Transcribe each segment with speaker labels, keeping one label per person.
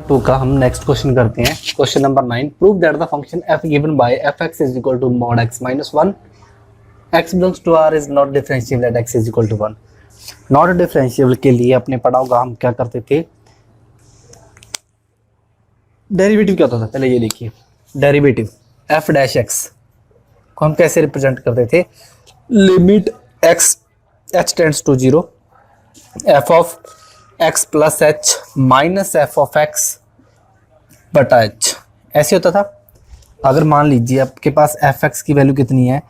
Speaker 1: To का हम next question करते हैं। Question number 9, prove that the function f given by fx is equal to mod x minus 1 x belongs to r is not differentiable at x is equal to 1। Not differentiable के लिए अपने पढ़ा होगा हम क्या करते थे, डेरिवेटिव क्या होता था। पहले ये देखिए, डेरिवेटिव f डैश x को हम कैसे रिप्रेजेंट करते थे, limit x h tends to 0 f of x plus h minus f of x बटा h, ऐसे होता था। अगर मान लीजिए आपके पास fx की वैल्यू कितनी है,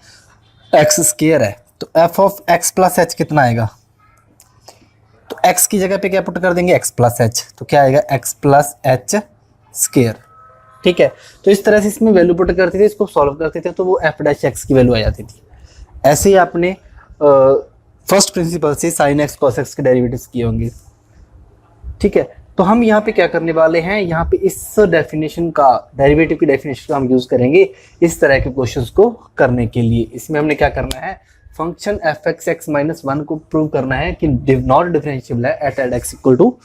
Speaker 1: x स्क्वायर है, तो f of x plus h कितना आएगा, तो x की जगह पे क्या पुट कर देंगे, x प्लस h, तो क्या आएगा x प्लस h स्क्वायर। ठीक है, तो इस तरह से इसमें वैल्यू पुट करते थे, इसको सॉल्व करते थे तो वो f डैश x की वैल्यू आ जाती थी। ऐसे ही आपने फर्स्ट प्रिंसिपल से sin x cos x के डेरिवेटिव्स किए होंगे। ठीक है, तो हम यहाँ पे क्या करने वाले हैं, यहाँ पे इस डेफिनेशन का, डेरिवेटिव की डेफिनेशन का हम यूज करेंगे इस तरह के क्वेश्चंस को करने के लिए। इसमें हमने क्या करना है, function F x x minus 1 को प्रूव करना है कि नॉट डिफरेंशिएबल है एट एक्स इक्वल टू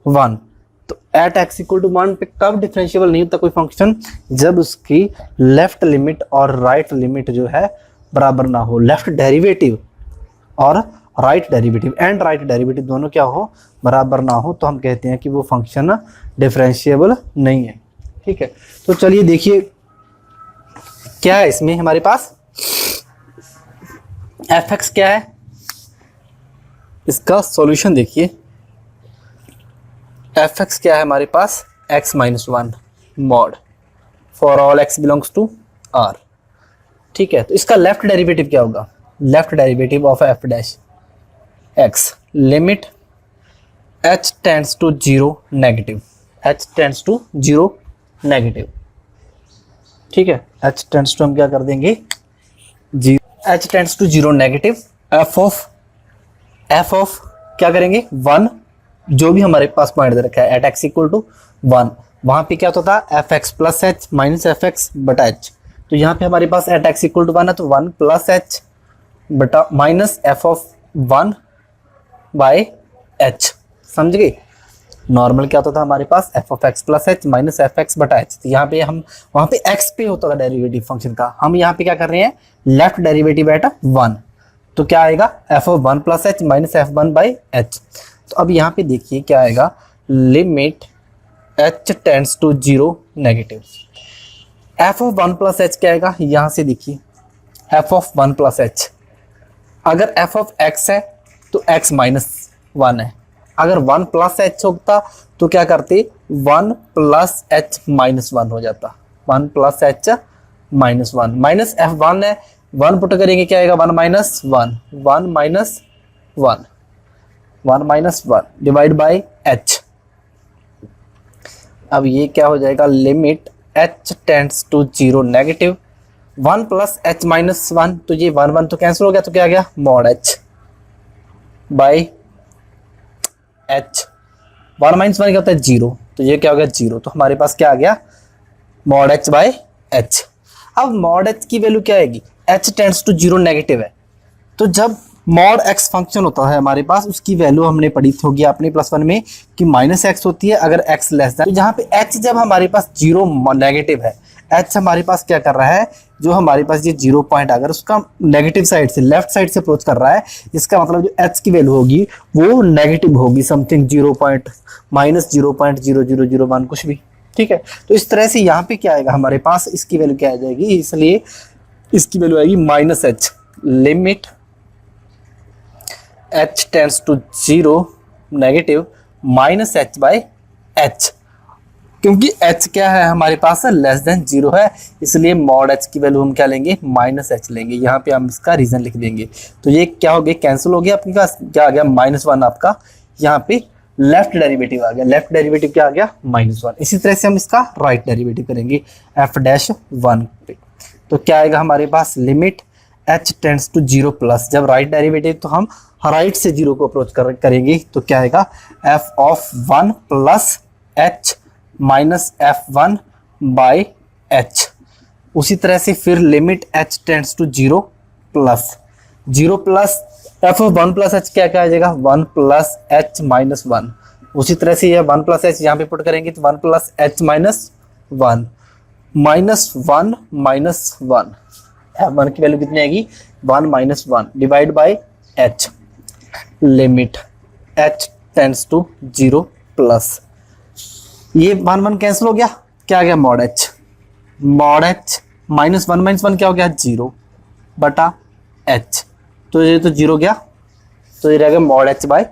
Speaker 1: 1। तो एट एक्स इक्वल टू 1 पे कब डिफरेंशिएबल नहीं होता कोई फंक्शन, जब उसकी लेफ्ट लिमिट और राइट लिमिट जो है बराबर ना हो, लेफ्ट डेरिवेटिव और right derivative and right derivative दोनों क्या हो, बराबर ना हो, तो हम कहते हैं कि वो फंक्शन डिफरेंशिएबल नहीं है। ठीक है, तो चलिए देखिए क्या है इसमें हमारे पास, एफ एक्स क्या है, इसका सॉल्यूशन देखिए। एफ एक्स क्या है हमारे पास, x minus 1 mod for all x belongs to R. ठीक है, तो इसका लेफ्ट डेरिवेटिव क्या होगा, left derivative of f dash x limit h tends to 0 negative, h tends to 0 negative. ठीक है, h टेंड्स टू हम क्या कर देंगे, h tends to 0 negative, f of क्या करेंगे 1, जो भी हमारे पास पॉइंट दे रखा है एट x इक्वल टू 1, वहां पे क्या होता था f x plus h minus f x बटा एच। तो यहाँ पे हमारे पास एट x इक्वल टू 1 है, तो 1 प्लस एच बटा minus f of 1 by h, समझ गए। नॉर्मल क्या होता था हमारे पास f of x plus h minus f x बटा एच। तो यहाँ पे हम, वहां पे एक्स पे होता था डेरिवेटिव फंक्शन का, हम यहाँ पे क्या कर रहे हैं, लेफ्ट डेरिवेटिव एट 1, तो क्या आएगा f of 1 plus h minus f 1 by h. तो अब यहाँ पे देखिए क्या आएगा, limit h tends to 0 negative, f of 1 plus h क्या आएगा, यहाँ से देखिए एफ ऑफ 1 प्लस एच, अगर एफ ऑफ एक्स है तो x माइनस 1 है, अगर 1 प्लस एच होता तो क्या करते, 1 प्लस एच माइनस 1 हो जाता, 1 plus h minus 1, minus f 1 है, 1 पुट करेंगे क्या आएगा 1 minus 1, 1 minus 1, 1 minus 1 divide by h. अब ये क्या हो जाएगा, limit h tends to 0 negative, 1 plus h minus 1, तो ये 1 1 तो कैंसिल हो गया, तो क्या आ गया mod H by h, 1 minus 1 क्या होता है 0, तो ये क्या हो गया 0, तो हमारे पास क्या आ गया मॉड एच बाई एच। अब मॉड एच की वैल्यू क्या आएगी, एच टेंड्स टू 0 नेगेटिव है, तो जब मॉड एक्स फंक्शन होता है हमारे पास, उसकी वैल्यू हमने पढ़ी होगी आपने +1 में कि माइनस एक्स होती है अगर एक्स लेस देन, तो जहाँ पे एच जब हमारे पास 0 नेगेटिव है, एच हमारे पास क्या कर रहा है, जो हमारे पास ये 0 पॉइंट अगर उसका नेगेटिव साइड से, लेफ्ट साइड से अप्रोच कर रहा है, इसका मतलब जो एच की वैल्यू होगी वो नेगेटिव होगी, समथिंग 0 पॉइंट माइनस 0.0001 कुछ भी। ठीक है, तो इस तरह से यहाँ पे क्या आएगा हमारे पास, इसकी वैल्यू क्या आ जाएगी, इसलिए इसकी वैल्यू आएगी minus h, limit h tends to 0 negative minus h by h, क्योंकि h क्या है हमारे पास लेस देन 0 है, इसलिए मॉड h की वैल्यू हम क्या लेंगे माइनस एच लेंगे। यहाँ पे हम इसका रीजन लिख देंगे, तो ये क्या हो गया, कैंसिल हो गया, आपके पास क्या आ गया -1, आपका यहाँ पे लेफ्ट डेरिवेटिव आ गया, लेफ्ट डेरिवेटिव क्या आ गया -1। इसी तरह से हम इसका राइट डेरिवेटिव करेंगे एफ डैश 1 पे, तो क्या आएगा हमारे पास, limit h tends to 0 plus, जब राइट डेरिवेटिव तो हम राइट से 0 को अप्रोच करेंगे, तो क्या आएगा f of 1 plus h minus f1 by h। उसी तरह से फिर limit h tends to 0 plus f of 1 plus h क्या क्या आ जाएगा, 1 प्लस h माइनस 1, उसी तरह से यह 1 प्लस एच यहाँ पे पुट करेंगे तो 1 plus h minus one minus one one की वैल्यू कितनी आएगी 1 minus one divide by h limit h tends to 0 plus ये 1 कैंसिल हो गया, क्या आ गया मॉड एच माइनस वन क्या हो गया 0 बटा एच, तो ये तो 0 गया, तो ये रहेगा मॉड एच बाई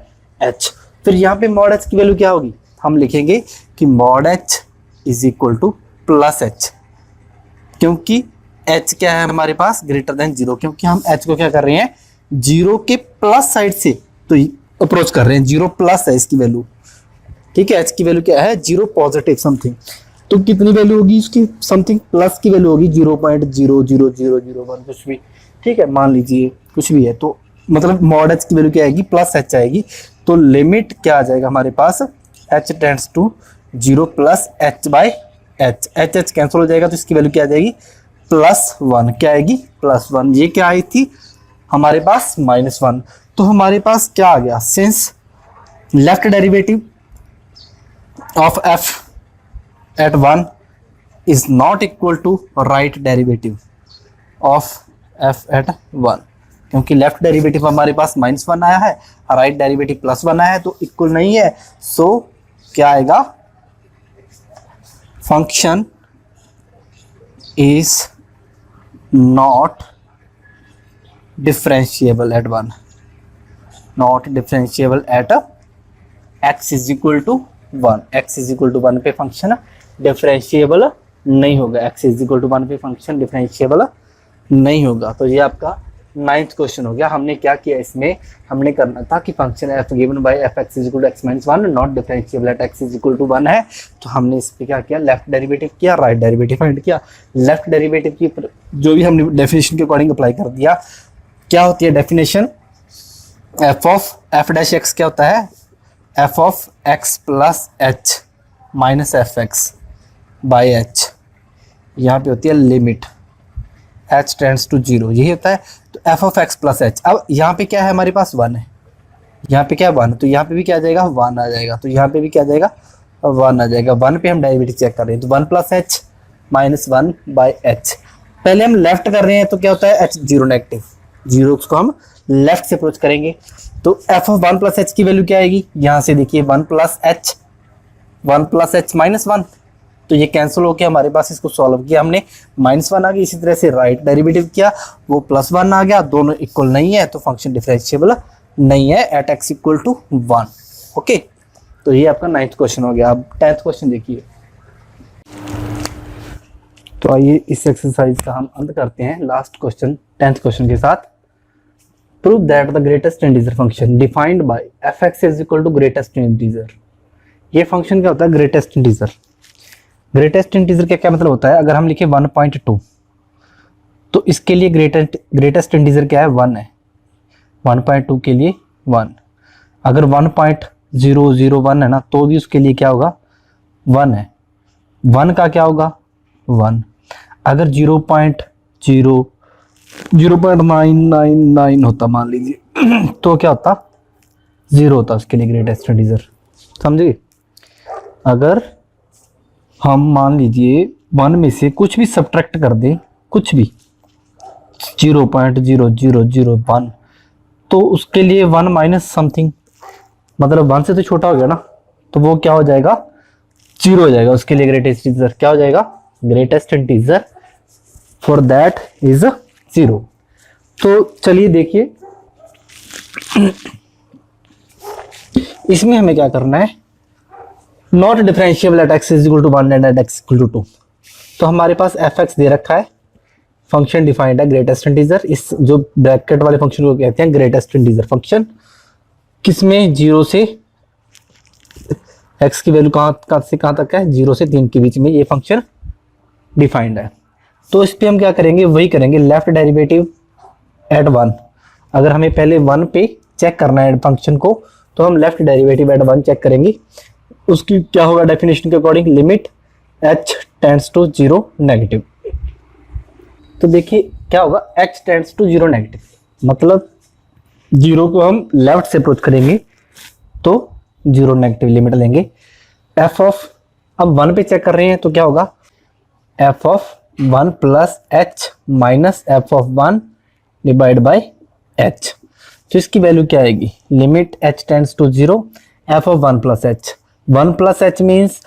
Speaker 1: एच। फिर यहाँ पे मॉड एच की वैल्यू क्या होगी, हम लिखेंगे कि mod H is equal two plus H, क्योंकि एच क्या है हमारे पास ग्रेटर देन 0, क्योंकि हम एच को क्या कर रहे हैं 0 के प्लस साइड से तो अप्रोच कर रहे हैं, 0 प्लस है इसकी वैल्यू, ठीक है। एच की वैल्यू क्या है 0 पॉजिटिव समथिंग, तो कितनी वैल्यू होगी इसकी समथिंग प्लस की वैल्यू होगी 0.00001 कुछ भी, ठीक है, मान लीजिए कुछ भी है, तो मतलब मॉड एच की वैल्यू क्या आएगी प्लस एच आएगी, तो लिमिट क्या आ जाएगा हमारे पास h tends to 0 plus h by h, h cancel हो जाएगा तो इसकी वैल्यू क्या आ जाएगी +1, क्या आएगी +1, ये क्या आई थी हमारे पास -1, तो हमारे पास क्या आ गया, since left derivative of f at 1 is not equal to right derivative of f at 1, क्योंकि लेफ्ट डेरिवेटिव हमारे पास -1 आया है, राइट डेरिवेटिव +1 आया है, तो इक्वल नहीं है, सो क्या आएगा function is not differentiable at 1, not differentiable at x is equal to 1, x is equal to 1 पे फंक्शन डिफरेंशिएबल नहीं होगा, x इज इक्वल टू 1 पे फंक्शन डिफरेंशिएबल नहीं होगा। तो ये आपका 9th क्वेश्चन हो गया। हमने क्या किया, इसमें हमने करना था कि function f given by f x is equal to x minus 1 not differentiable at x is equal to 1 है, तो हमने इस पे क्या किया, लेफ्ट डेरिवेटिव किया, राइट डेरिवेटिव फाइंड किया। लेफ्ट डेरिवेटिव की जो भी हमने डेफिनेशन के अकॉर्डिंग अप्लाई कर दिया, क्या होती है definition, f of f dash x क्या होता है, f of x plus h minus f x by H, यहाँ पे होती है लिमिट h टेंड्स टू 0, यही होता है। तो f of x plus h, अब यहाँ पे क्या है हमारे पास 1 है, यहाँ पे क्या है 1, तो यहाँ पे भी क्या आ जाएगा 1 आ जाएगा, तो यहाँ पे भी क्या आ जाएगा 1 आ जाएगा, 1 पे हम डेरिवेटिव चेक कर रहे हैं, तो 1 plus h minus 1 by H, पहले हम लेफ्ट कर रहे हैं तो क्या होता है h 0 नेगेटिव, 0 को हम लेफ्ट से अप्रोच करेंगे, तो f ऑफ 1 प्लस एच की वैल्यू क्या आएगी, यहाँ से देखिए 1 प्लस एच माइनस 1, तो ये कैंसिल होकर हमारे पास, इसको सॉल्व किया हमने -1 आ गया, इसी तरह से राइट डेरिवेटिव किया वो +1 आ गया, दोनों इक्वल नहीं है तो फंक्शन डिफरेंशिएबल नहीं है at x equal to 1। Okay, तो ये आपका 9th क्वेश्चन हो गया। अब 10th क्वेश्चन देखिए। तो आइए इस एक्सरसाइज का हम अंत करते हैं लास्ट क्वेश्चन 10th क्वेश्चन के साथ। Prove that the greatest integer function defined by f x is equal to greatest integer. ये फंक्शन क्या होता है, ग्रेटेस्ट इंटीजर। ग्रेटेस्ट इंटीजर का क्या मतलब होता है, अगर हम लिखे 1.2 तो इसके लिए ग्रेटेस्ट इंटीजर क्या है 1 है, 1.2 के लिए 1। अगर 1.001 है ना तो भी उसके लिए क्या होगा 1 है, 1 का क्या होगा 1। अगर 0.999 होता मान लीजिए तो क्या होता 0 होता उसके लिए ग्रेटेस्ट इंटीजर, समझिए। अगर हम मान लीजिए 1 में से कुछ भी सब्ट्रैक्ट कर दें, कुछ भी 0.0001 तो उसके लिए 1 माइनस समथिंग, मतलब 1 से तो छोटा हो गया ना, तो वो क्या हो जाएगा 0 हो जाएगा, उसके लिए ग्रेटेस्ट इंटीजर क्या हो जाएगा, greatest integer for that is 0। तो चलिए देखिए इसमें हमें क्या करना है, not differentiable at x is equal to 1 and at x equal to 2। तो हमारे पास एफ एक्स दे रखा है, फंक्शन डिफाइंड है ग्रेटेस्ट इंटीजर, इस जो ब्रैकेट वाले फंक्शन को कहते हैं ग्रेटेस्ट इंटीजर फंक्शन। किसमें 0 से x की वैल्यू कहाँ से कहाँ तक है, 0 से 3 के बीच में ये फंक्शन डिफाइंड है। तो इस पे हम क्या करेंगे, वही करेंगे लेफ्ट डेरिवेटिव एट 1। अगर हमें पहले 1 पे चेक करना है फंक्शन को तो हम लेफ्ट डेरिवेटिव एट 1 चेक करेंगे, उसकी क्या होगा डेफिनेशन के according, limit h tends to 0 negative. तो देखिए क्या होगा, h टेंड्स टू 0 नेगेटिव, मतलब 0 को हम लेफ्ट से अप्रोच करेंगे तो जीरो नेगेटिव लिमिट लेंगे एफ ऑफ, अब 1 पे चेक कर रहे हैं तो क्या होगा, f of 1 plus h minus f of 1 divide by h. तो इसकी वैल्यू क्या आएगी, limit h tends to 0 f of 1 plus h, 1 plus h means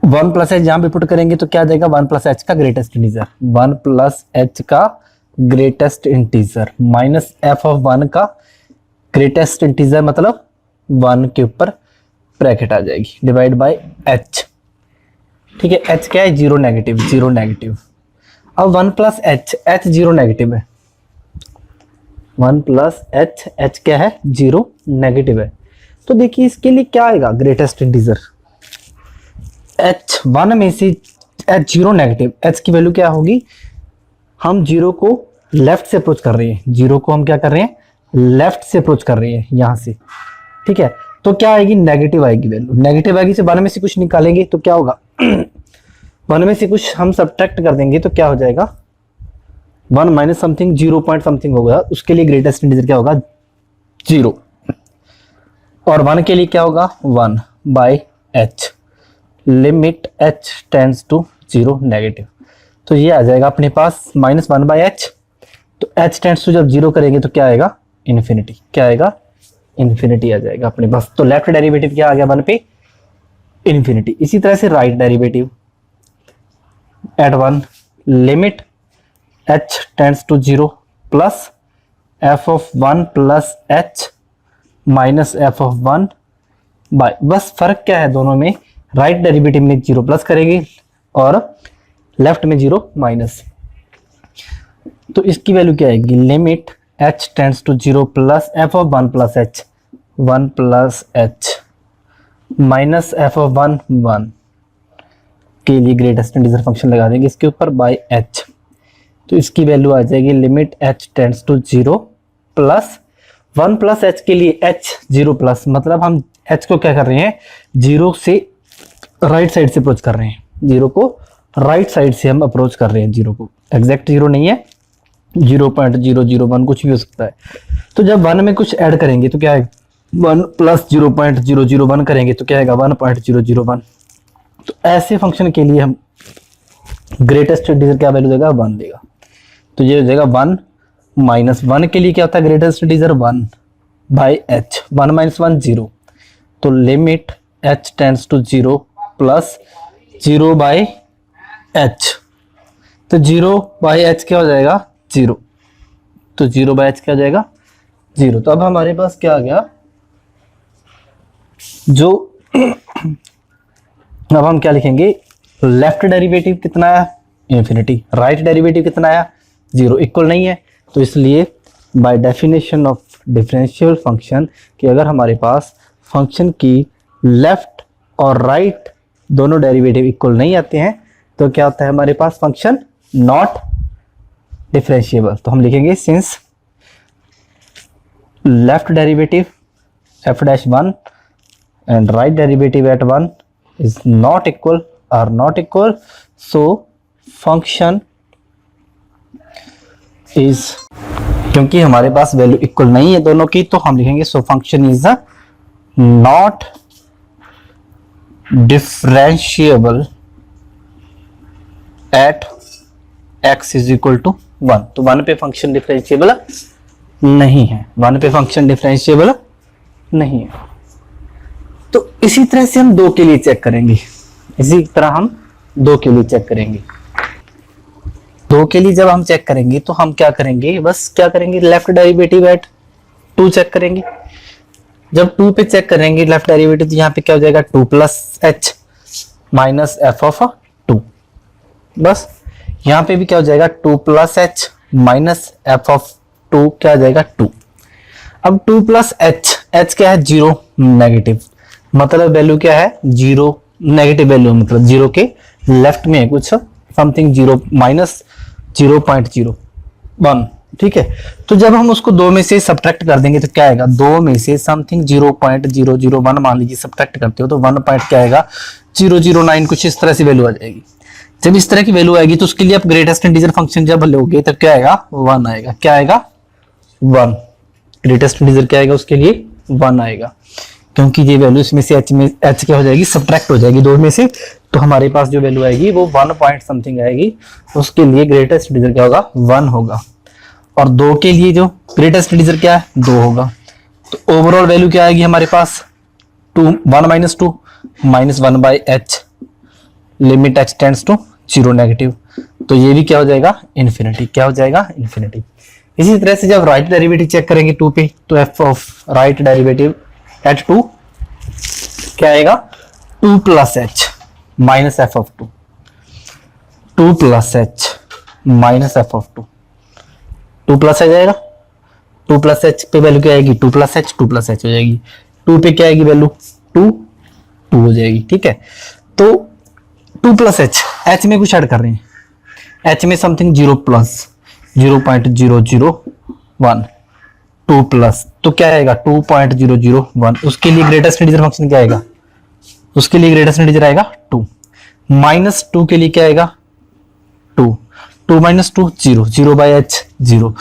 Speaker 1: 1 plus h जहां पे पुट करेंगे तो क्या आ जाएगा, 1 प्लस एच का ग्रेटेस्ट इंटीजर, 1 प्लस एच का greatest integer minus f of 1 का ग्रेटेस्ट इंटीजर, मतलब 1 के ऊपर ब्रैकेट आ जाएगी डिवाइड बाय एच। ठीक है, एच क्या है, जीरो नेगेटिव, जीरो नेगेटिव। अब 1 plus H, H zero negative है, 1 प्लस एच, एच क्या है, जीरो नेगेटिव है। तो देखिए इसके लिए क्या आएगा, ग्रेटेस्ट इंटीजर एच 1 में से एच जीरो नेगेटिव, एच की वैल्यू क्या होगी, हम जीरो को लेफ्ट से अप्रोच कर रहे हैं, जीरो को हम क्या कर रहे हैं, लेफ्ट से अप्रोच कर रहे हैं यहां से। ठीक है, तो क्या आएगी, नेगेटिव आएगी वैल्यू, नेगेटिव आएगी, से 1 में से कुछ निकालेंगे तो क्या होगा 1 में से कुछ हम सब्ट्रैक्ट कर देंगे तो क्या हो जाएगा, 1 माइनस समथिंग, 0 पॉइंट समथिंग होगा, उसके लिए ग्रेटेस्ट इंटीजर क्या होगा, 0, और 1 के लिए क्या होगा, 1 by h, limit h tends to 0 negative. तो ये आ जाएगा अपने पास माइनस 1 बाई एच, तो एच टेंड्स टू जब 0 करेंगे तो क्या आएगा, इन्फिनिटी, क्या आएगा, इन्फिनिटी आ जाएगा अपने पास। तो लेफ्ट डेरिवेटिव क्या आ गया 1 पे, इन्फिनिटी। इसी तरह से right derivative at 1, limit h tends to 0 plus f of 1 plus h minus f of 1 by, बस फर्क क्या है दोनों में, राइट डेरिवेटिव में 0 प्लस करेगी और लेफ्ट में 0 माइनस। तो इसकी वैल्यू क्या आएगी, limit h tends to 0 plus f of 1 plus h, 1 plus h minus f of 1 1 के लिए ग्रेटेस्ट इंटीजर फंक्शन लगा देंगे इसके ऊपर बाय एच। तो इसकी वैल्यू आ जाएगी limit h tends to 0 plus 1 plus h के लिए एच 0 प्लस, मतलब हम एच को क्या कर रहे हैं, 0 से राइट साइड से अप्रोच कर रहे हैं, 0 को राइट साइड से हम अप्रोच कर रहे हैं, 0 को एग्जैक्ट 0 नहीं है, 0.001 कुछ भी हो सकता है। तो जब 1 में कुछ ऐड करेंगे तो क्या है, 1 प्लस 0.001 करेंगे तो क्या आएगा, 1.001। तो ऐसे फंक्शन के लिए हम ग्रेटेस्ट इंटीजर क्या वैल्यू देगा, 1 देगा। तो ये हो जाएगा 1 माइनस 1 के लिए क्या होता है, greatest integer 1 by h, 1 minus 1 0, तो limit h tends to 0 plus 0 by h, तो 0 बाई एच क्या हो जाएगा, 0, तो 0 बाई एच क्या हो जाएगा, 0। तो अब हमारे पास क्या आ गया, जो अब हम क्या लिखेंगे, लेफ्ट डेरिवेटिव कितना आया, इन्फिनिटी, राइट डेरिवेटिव कितना आया, 0, इक्वल नहीं है। तो इसलिए by definition of differential function कि अगर हमारे पास फंक्शन की लेफ्ट और राइट दोनों डेरिवेटिव इक्वल नहीं आते हैं तो क्या होता है, हमारे पास फंक्शन नॉट डिफरेंशिएबल। तो हम लिखेंगे since left derivative F dash 1 and right derivative at 1 is not equal or not equal, so function is, क्योंकि हमारे पास वैल्यू इक्वल नहीं है दोनों की तो हम लिखेंगे so function is not differentiable at x is equal to 1। तो 1 पे फंक्शन डिफरेंशिएबल नहीं है, 1 पे फंक्शन डिफरेंशिएबल नहीं है। तो इसी तरह से हम 2 के लिए चेक करेंगे, इसी तरह हम 2 के लिए चेक करेंगे। 2 के लिए जब हम चेक करेंगे तो हम क्या करेंगे, बस क्या करेंगे, लेफ्ट डेरिवेटिव एट 2 चेक करेंगे। जब 2 पे चेक करेंगे लेफ्ट डेरिवेटिव तो यहाँ पे क्या हो जाएगा, 2 plus h minus f of 2, बस यहाँ पे भी क्या हो जाएगा, 2 plus h minus f of 2 क्या हो जाएगा, 2। अब 2 प्लस एच, एच क्या है, 0 नेगेटिव, मतलब वैल्यू क्या है, 0 नेगेटिव वैल्यू, मतलब 0 के लेफ्ट में कुछ समथिंग 0 माइनस 0.01, ठीक है। तो जब हम उसको 2 में से सब्ट्रैक्ट कर देंगे तो क्या आएगा, 2 में से समथिंग 0.001 मान लीजिए सब्ट्रैक्ट करते हो तो 1 पॉइंट क्या आएगा, 009, कुछ इस तरह से वैल्यू आ जाएगी। जब इस तरह की वैल्यू आएगी तो उसके लिए आप ग्रेटेस्ट इंटीजर फंक्शन जब लोगे तब क्या आएगा, 1 आएगा, क्या आएगा, 1, ग्रेटेस्ट इंटीजर क्या आएगा उसके लिए 1 आएगा। क्योंकि ये वैल्यू इसमें से h क्या हो जाएगी, सब्ट्रैक्ट हो जाएगी दो में से, तो हमारे पास जो वैल्यू आएगी वो 1 पॉइंट समथिंग आएगी। उसके लिए ग्रेटेस्ट इंटीजर क्या होगा, 1 होगा। और 2 के लिए जो ग्रेटेस्ट इंटीजर क्या है, 2 होगा। तो ओवरऑल वैल्यू क्या आएगी हमारे पास, 1 minus 2 minus 1 by h, limit h tends to 0 negative. तो ये भी क्या हो जाएगा, इन्फिनिटी। क्या हो जाएगा, इन्फिनिटी। इसी तरह से जब राइट डेरिवेटिव चेक करेंगे 2 पे, तो f of right derivative at 2 क्या आएगा, 2 plus h minus f of 2, 2 plus h minus f of 2, 2 plus आ जाएगा। 2 प्लस एच पे वैल्यू क्या आएगी, 2 प्लस एच, 2 प्लस एच हो जाएगी। 2 पे क्या आएगी वैल्यू, 2 हो जाएगी। ठीक है, तो 2 प्लस एच, एच में कुछ ऐड कर रहे हैं, एच में समथिंग 0 प्लस 0.001, 2 प्लस, तो क्या आएगा 2.001। उसके लिए ग्रेटेस्ट इंटीजर फंक्शन क्या आएगा, उसके लिए ग्रेटेस्ट इंटीजर आएगा 2, माइनस 2 के लिए क्या आएगा 2, 2 माइनस 2 0, 0 बाई एच 0,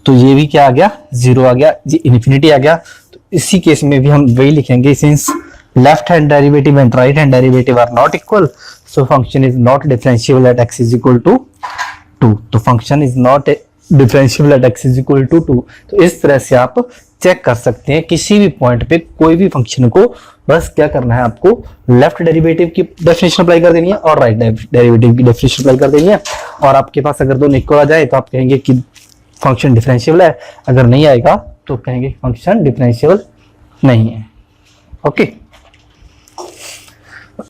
Speaker 1: तो ये भी क्या आ गया, 0 आ गया, ये इन्फिनिटी आ गया। तो इसी केस में भी हम वही लिखेंगे, since left hand derivative and right hand derivative are not equal, so function is not differentiable at x is equal to 2। तो function is not differentiable at x is equal to 2। तो इस तरह से आप चेक कर सकते हैं किसी भी पॉइंट पे कोई भी फंक्शन को, बस क्या करना है आपको, लेफ्ट डेरिवेटिव की डेफिनेशन अप्लाई कर देनी है और राइट डेरिवेटिव की डेफिनेशन अप्लाई कर देनी है। और आपके पास अगर दोनों इक्वल आ जाए तो आप कहेंगे कि फंक्शन डिफरेंशिएबल है, अगर नहीं आएगा तो कहेंगे फंक्शन डिफरेंशिएबल नहीं है। ओके।